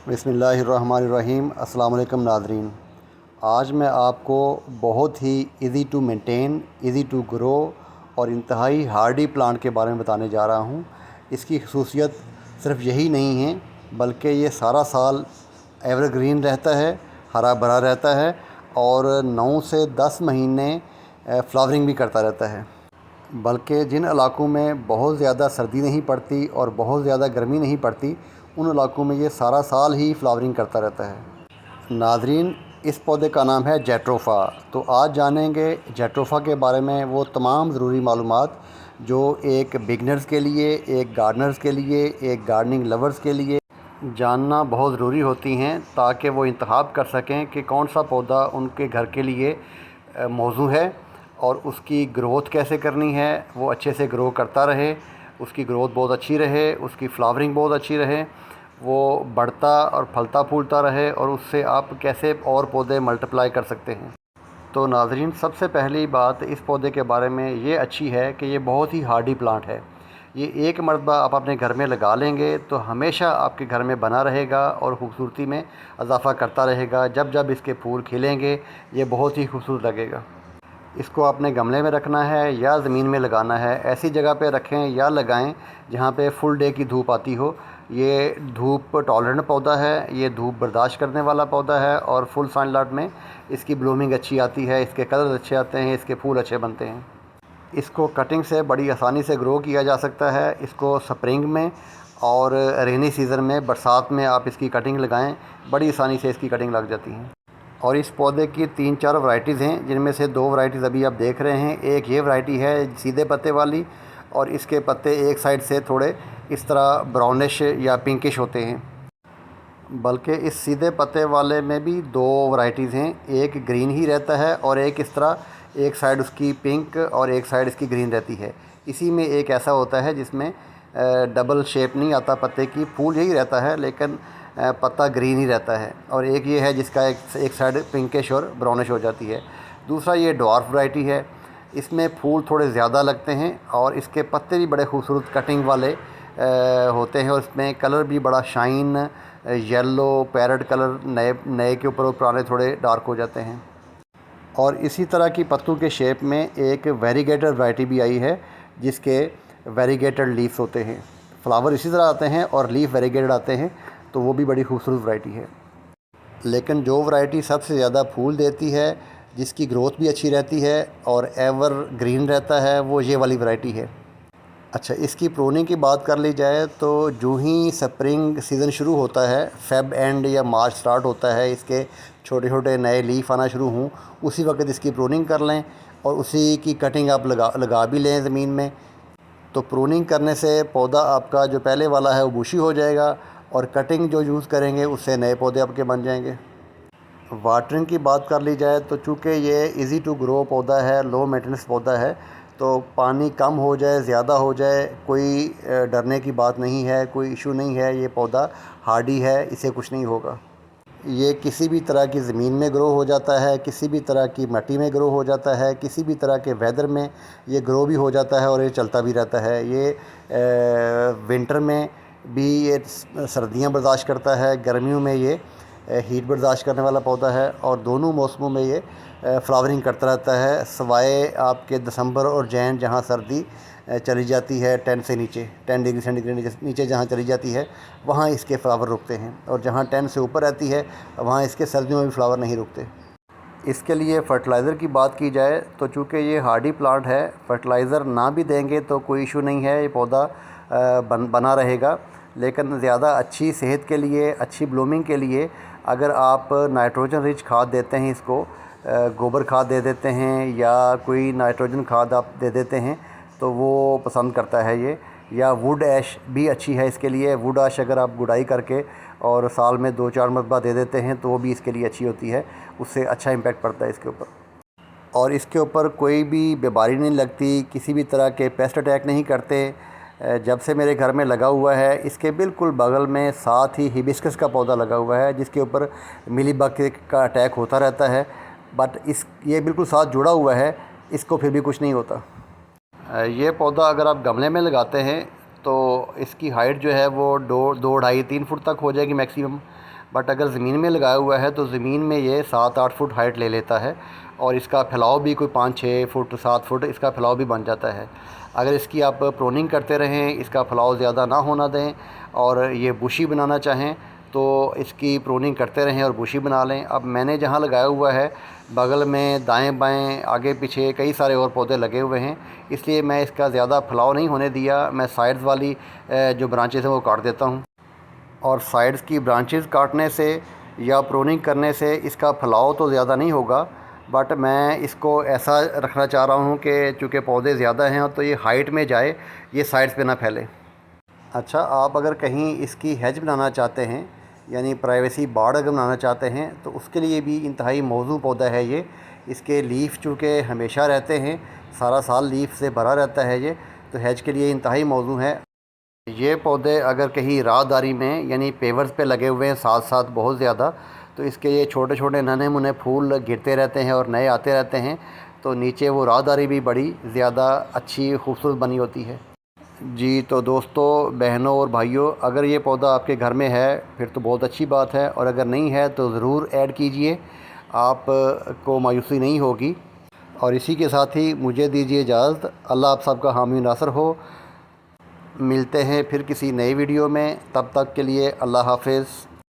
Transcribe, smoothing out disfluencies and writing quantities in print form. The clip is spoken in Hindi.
बिस्मिल्लाहिर्रहमानिर्रहीम। अस्सलाम वालेकुम नाज़रीन। आज मैं आपको बहुत ही easy to maintain, easy to grow और इंतहाई हार्डी प्लांट के बारे में बताने जा रहा हूँ। इसकी खसूसियत सिर्फ यही नहीं है बल्कि ये सारा साल एवरग्रीन रहता है, हरा भरा रहता है और 9 से 10 महीने फ्लावरिंग भी करता रहता है। बल्कि जिन इलाक़ों में बहुत ज़्यादा सर्दी नहीं पड़ती और बहुत ज़्यादा गर्मी नहीं पड़ती, उन इलाक़ों में ये सारा साल ही फ्लावरिंग करता रहता है। नाज़रीन, इस पौधे का नाम है जैट्रोफ़ा। तो आज जानेंगे जैट्रोफ़ा के बारे में वो तमाम ज़रूरी मालूमात जो एक बिगनर्स के लिए, एक गार्डनर्स के लिए, एक गार्डनिंग लवर्स के लिए जानना बहुत ज़रूरी होती हैं, ताकि वो इंतखाब कर सकें कि कौन सा पौधा उनके घर के लिए मौजू है और उसकी ग्रोथ कैसे करनी है, वो अच्छे से ग्रो करता रहे, उसकी ग्रोथ बहुत अच्छी रहे, उसकी फ्लावरिंग बहुत अच्छी रहे, वो बढ़ता और फलता फूलता रहे और उससे आप कैसे और पौधे मल्टीप्लाई कर सकते हैं। तो नाज़रीन, सबसे पहली बात इस पौधे के बारे में ये अच्छी है कि ये बहुत ही हार्डी प्लांट है। ये एक मरतबा आप अपने घर में लगा लेंगे तो हमेशा आपके घर में बना रहेगा और ख़ूबसूरती में इजाफ़ा करता रहेगा। जब जब इसके फूल खिलेंगे ये बहुत ही खूबसूरत लगेगा। इसको आपने गमले में रखना है या ज़मीन में लगाना है। ऐसी जगह पे रखें या लगाएं जहाँ पे फुल डे की धूप आती हो। ये धूप टॉलरेंट पौधा है, ये धूप बर्दाश्त करने वाला पौधा है और फुल सनलाइट में इसकी ब्लूमिंग अच्छी आती है, इसके कलर अच्छे आते हैं, इसके फूल अच्छे बनते हैं। इसको कटिंग से बड़ी आसानी से ग्रो किया जा सकता है। इसको स्प्रिंग में और रेनी सीज़न में, बरसात में आप इसकी कटिंग लगाएं, बड़ी आसानी से इसकी कटिंग लग जाती है। और इस पौधे की 3-4 वैराइटीज़ हैं, जिनमें से 2 वैराइटीज़ अभी आप देख रहे हैं। एक ये वैराइटी है सीधे पत्ते वाली और इसके पत्ते एक साइड से थोड़े इस तरह ब्राउनिश या पिंकिश होते हैं। बल्कि इस सीधे पत्ते वाले में भी 2 वैराइटीज़ हैं, एक ग्रीन ही रहता है और एक इस तरह, एक साइड उसकी पिंक और एक साइड इसकी ग्रीन रहती है। इसी में एक ऐसा होता है जिसमें डबल शेप नहीं आता पत्ते की, फूल यही रहता है लेकिन पत्ता ग्रीन ही रहता है। और एक ये है जिसका एक साइड पिंकिश और ब्राउनिश हो जाती है। दूसरा ये डॉर्फ वैराइटी है, इसमें फूल थोड़े ज़्यादा लगते हैं और इसके पत्ते भी बड़े खूबसूरत कटिंग वाले होते हैं और इसमें कलर भी बड़ा शाइन येलो पैरेट कलर, नए नए के ऊपर और पुराने थोड़े डार्क हो जाते हैं। और इसी तरह की पत्तों के शेप में एक वेरीगेटेड वैरायटी भी आई है जिसके वेरीगेटेड लीव्स होते हैं। फ्लावर इसी तरह आते हैं और लीफ वेरीगेटेड आते हैं, तो वो भी बड़ी खूबसूरत वैरायटी है। लेकिन जो वैरायटी सबसे ज़्यादा फूल देती है, जिसकी ग्रोथ भी अच्छी रहती है और एवर ग्रीन रहता है, वो ये वाली वैरायटी है। अच्छा, इसकी प्रूनिंग की बात कर ली जाए तो जो ही स्प्रिंग सीज़न शुरू होता है, फेब एंड या मार्च स्टार्ट होता है, इसके छोटे छोटे नए लीफ आना शुरू हों, उसी वक्त इसकी प्रूनिंग कर लें और उसी की कटिंग आप लगा भी लें ज़मीन में। तो प्रूनिंग करने से पौधा आपका जो पहले वाला है वो बुशी हो जाएगा और कटिंग जो यूज़ करेंगे उससे नए पौधे आपके बन जाएंगे। वाटरिंग की बात कर ली जाए तो चूँकि ये इजी टू ग्रो पौधा है, लो मेंटेनेंस पौधा है, तो पानी कम हो जाए, ज़्यादा हो जाए, कोई डरने की बात नहीं है, कोई इशू नहीं है। ये पौधा हार्डी है, इसे कुछ नहीं होगा। ये किसी भी तरह की ज़मीन में ग्रो हो जाता है, किसी भी तरह की मिट्टी में ग्रो हो जाता है, किसी भी तरह के वेदर में ये ग्रो भी हो जाता है और ये चलता भी रहता है। ये विंटर में भी ये सर्दियाँ बर्दाश्त करता है, गर्मियों में ये हीट बर्दाश्त करने वाला पौधा है और दोनों मौसमों में ये फ्लावरिंग करता रहता है, सिवाय आपके दिसंबर और जैन, जहाँ सर्दी चली जाती है 10 से नीचे, 10 डिग्री सेंटीग्रेड नीचे जहाँ चली जाती है, वहाँ इसके फ्लावर रुकते हैं। और जहाँ 10 से ऊपर रहती है वहाँ इसके सर्दियों में भी फ्लावर नहीं रुकते। इसके लिए फ़र्टिलाइज़र की बात की जाए तो चूँकि ये हार्डी प्लांट है, फ़र्टिलाइज़र ना भी देंगे तो कोई इशू नहीं है, ये पौधा बना रहेगा। लेकिन ज़्यादा अच्छी सेहत के लिए, अच्छी ब्लूमिंग के लिए अगर आप नाइट्रोजन रिच खाद देते हैं, इसको गोबर खाद दे देते हैं या कोई नाइट्रोजन खाद आप दे देते हैं, तो वो पसंद करता है ये। या वुड ऐश भी अच्छी है इसके लिए। वुड ऐश अगर आप गुड़ाई करके और साल में 2-4 मरतबा दे देते हैं तो वो भी इसके लिए अच्छी होती है, उससे अच्छा इम्पैक्ट पड़ता है इसके ऊपर। और इसके ऊपर कोई भी बीमारी नहीं लगती, किसी भी तरह के पेस्ट अटैक नहीं करते। जब से मेरे घर में लगा हुआ है, इसके बिल्कुल बगल में साथ ही हिबिस्कस का पौधा लगा हुआ है जिसके ऊपर मिलीबग का अटैक होता रहता है, बट ये बिल्कुल साथ जुड़ा हुआ है, इसको फिर भी कुछ नहीं होता। ये पौधा अगर आप गमले में लगाते हैं तो इसकी हाइट जो है वो 2-2.5-3 फुट तक हो जाएगी मैक्सिमम। बट अगर ज़मीन में लगाया हुआ है तो ज़मीन में ये 7-8 फुट हाइट ले लेता है और इसका फैलाव भी कोई 5-6 फुट 7 फुट इसका फैलाव भी बन जाता है। अगर इसकी आप प्रोनिंग करते रहें, इसका फैलाव ज़्यादा ना होना दें और ये बुशी बनाना चाहें तो इसकी प्रूनिंग करते रहें और बुशी बना लें। अब मैंने जहाँ लगाया हुआ है बगल में दाएं बाएं आगे पीछे कई सारे और पौधे लगे हुए हैं, इसलिए मैं इसका ज़्यादा फैलाव नहीं होने दिया। मैं साइड्स वाली जो ब्रांचेस हैं वो काट देता हूँ और साइड्स की ब्रांचेस काटने से या प्रूनिंग करने से इसका फैलाव तो ज़्यादा नहीं होगा, बट मैं इसको ऐसा रखना चाह रहा हूँ कि चूँकि पौधे ज़्यादा हैं तो ये हाइट में जाए, ये साइड्स पे ना फैले। अच्छा, आप अगर कहीं इसकी हेज बनाना चाहते हैं यानी प्राइवेसी बाड़ अगर बनाना चाहते हैं तो उसके लिए भी इंतहाई मौजू पौधा है ये। इसके लीफ चूँकि हमेशा रहते हैं, सारा साल लीफ से भरा रहता है ये, तो हेज के लिए इंतहाई मौजू है। ये पौधे अगर कहीं राहदारी में यानी पेवर्स पे लगे हुए हैं साथ साथ बहुत ज़्यादा, तो इसके ये छोटे छोटे नन्हे मुन्ने फूल गिरते रहते हैं और नए आते रहते हैं, तो नीचे वो राहदारी भी बड़ी ज़्यादा अच्छी खूबसूरत बनी होती है। जी, तो दोस्तों, बहनों और भाइयों, अगर ये पौधा आपके घर में है फिर तो बहुत अच्छी बात है, और अगर नहीं है तो ज़रूर ऐड कीजिए, आप को मायूसी नहीं होगी। और इसी के साथ ही मुझे दीजिए इजाज़त। अल्लाह आप सबका हामी नासर हो। मिलते हैं फिर किसी नई वीडियो में, तब तक के लिए अल्लाह हाफ़िज़।